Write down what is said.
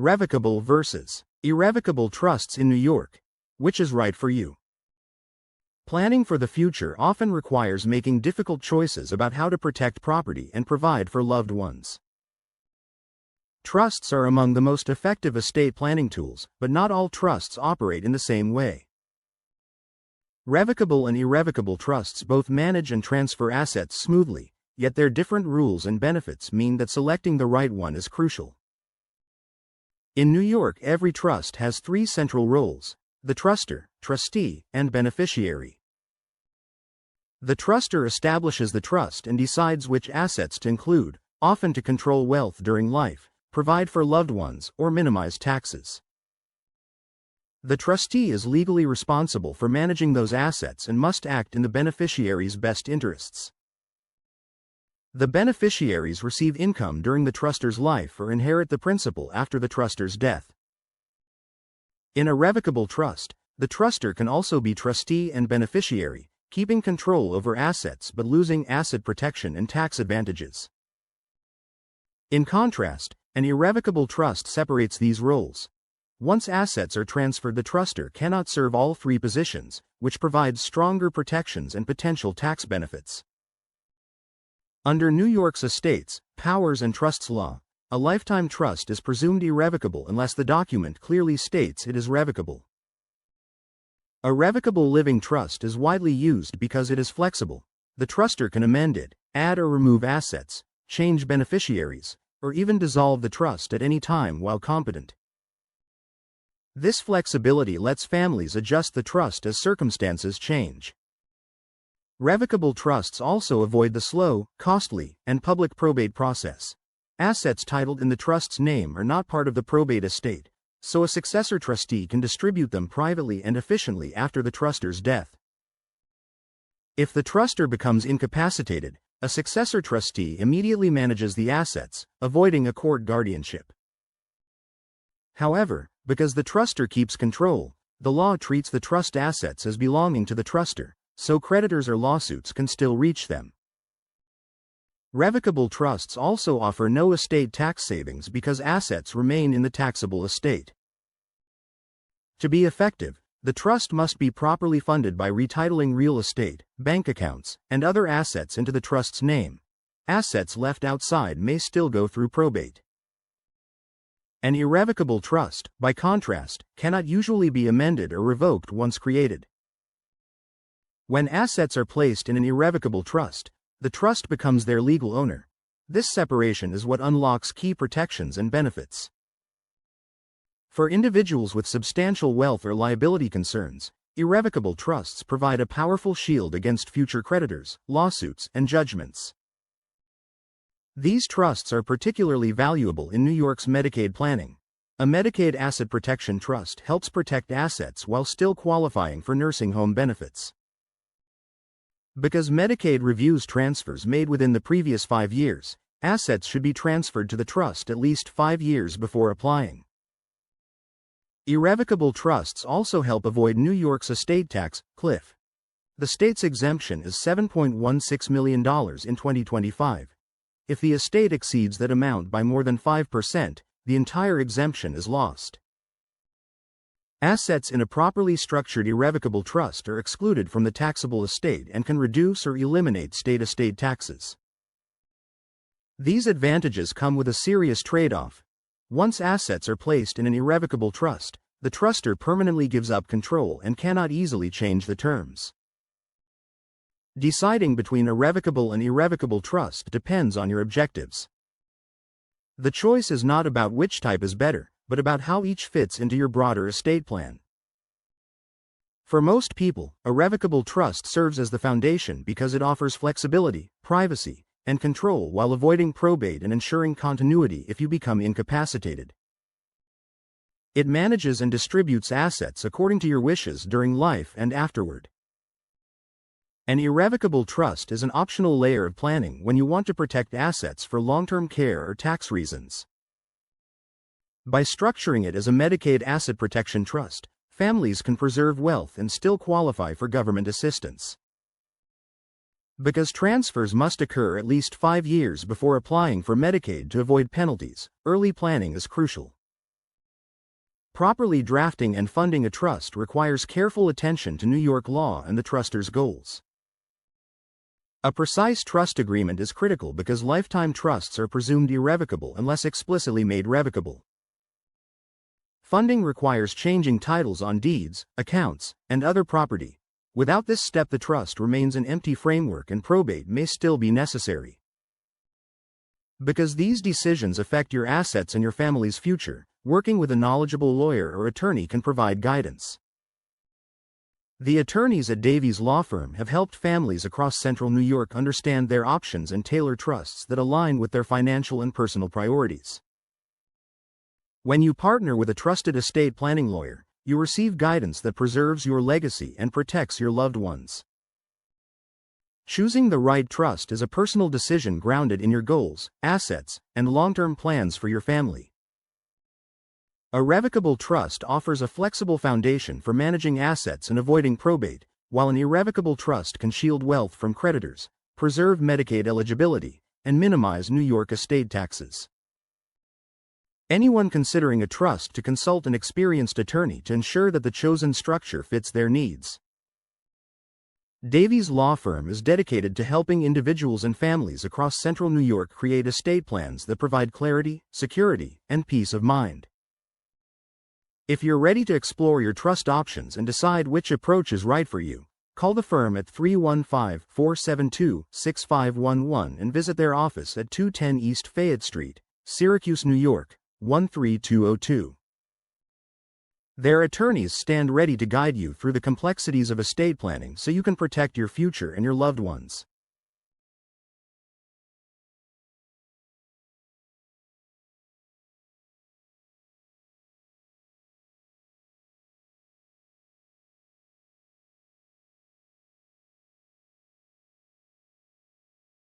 Revocable versus irrevocable trusts in New York. Which is right for you? Planning for the future often requires making difficult choices about how to protect property and provide for loved ones. Trusts are among the most effective estate planning tools, but not all trusts operate in the same way. Revocable and irrevocable trusts both manage and transfer assets smoothly, yet their different rules and benefits mean that selecting the right one is crucial. In New York, every trust has three central roles: the truster, trustee, and beneficiary. The truster establishes the trust and decides which assets to include, often to control wealth during life, provide for loved ones, or minimize taxes. The trustee is legally responsible for managing those assets and must act in the beneficiary's best interests. The beneficiaries receive income during the truster's life or inherit the principal after the truster's death. In a revocable trust, the truster can also be trustee and beneficiary, keeping control over assets but losing asset protection and tax advantages. In contrast, an irrevocable trust separates these roles. Once assets are transferred, the truster cannot serve all three positions, which provides stronger protections and potential tax benefits. Under New York's Estates, Powers and Trusts law, a lifetime trust is presumed irrevocable unless the document clearly states it is revocable. A revocable living trust is widely used because it is flexible. The truster can amend it, add or remove assets, change beneficiaries, or even dissolve the trust at any time while competent. This flexibility lets families adjust the trust as circumstances change. Revocable trusts also avoid the slow, costly, and public probate process. Assets titled in the trust's name are not part of the probate estate, so a successor trustee can distribute them privately and efficiently after the truster's death. If the truster becomes incapacitated, a successor trustee immediately manages the assets, avoiding a court guardianship. However, because the truster keeps control, the law treats the trust assets as belonging to the truster, so creditors or lawsuits can still reach them. Revocable trusts also offer no estate tax savings because assets remain in the taxable estate. To be effective, the trust must be properly funded by retitling real estate, bank accounts, and other assets into the trust's name. Assets left outside may still go through probate. An irrevocable trust, by contrast, cannot usually be amended or revoked once created. When assets are placed in an irrevocable trust, the trust becomes their legal owner. This separation is what unlocks key protections and benefits. For individuals with substantial wealth or liability concerns, irrevocable trusts provide a powerful shield against future creditors, lawsuits, and judgments. These trusts are particularly valuable in New York's Medicaid planning. A Medicaid asset protection trust helps protect assets while still qualifying for nursing home benefits. Because Medicaid reviews transfers made within the previous 5 years, assets should be transferred to the trust at least 5 years before applying. Irrevocable trusts also help avoid New York's estate tax cliff. The state's exemption is $7.16 million in 2025. If the estate exceeds that amount by more than 5%, the entire exemption is lost. Assets in a properly structured irrevocable trust are excluded from the taxable estate and can reduce or eliminate state estate taxes. These advantages come with a serious trade-off. Once assets are placed in an irrevocable trust, the truster permanently gives up control and cannot easily change the terms. Deciding between a revocable and irrevocable trust depends on your objectives. The choice is not about which type is better, but about how each fits into your broader estate plan. For most people, a revocable trust serves as the foundation because it offers flexibility, privacy, and control while avoiding probate and ensuring continuity if you become incapacitated. It manages and distributes assets according to your wishes during life and afterward. An irrevocable trust is an optional layer of planning when you want to protect assets for long-term care or tax reasons. By structuring it as a Medicaid asset protection trust, families can preserve wealth and still qualify for government assistance. Because transfers must occur at least 5 years before applying for Medicaid to avoid penalties, early planning is crucial. Properly drafting and funding a trust requires careful attention to New York law and the truster's goals. A precise trust agreement is critical because lifetime trusts are presumed irrevocable unless explicitly made revocable. Funding requires changing titles on deeds, accounts, and other property. Without this step, the trust remains an empty framework and probate may still be necessary. Because these decisions affect your assets and your family's future, working with a knowledgeable lawyer or attorney can provide guidance. The attorneys at Davies Law Firm have helped families across central New York understand their options and tailor trusts that align with their financial and personal priorities. When you partner with a trusted estate planning lawyer, you receive guidance that preserves your legacy and protects your loved ones. Choosing the right trust is a personal decision grounded in your goals, assets, and long-term plans for your family. A revocable trust offers a flexible foundation for managing assets and avoiding probate, while an irrevocable trust can shield wealth from creditors, preserve Medicaid eligibility, and minimize New York estate taxes. Anyone considering a trust to consult an experienced attorney to ensure that the chosen structure fits their needs. Davies Law Firm is dedicated to helping individuals and families across central New York create estate plans that provide clarity, security, and peace of mind. If you're ready to explore your trust options and decide which approach is right for you, call the firm at 315-472-6511 and visit their office at 210 East Fayette Street, Syracuse, New York, 13202. Their attorneys stand ready to guide you through the complexities of estate planning so you can protect your future and your loved ones.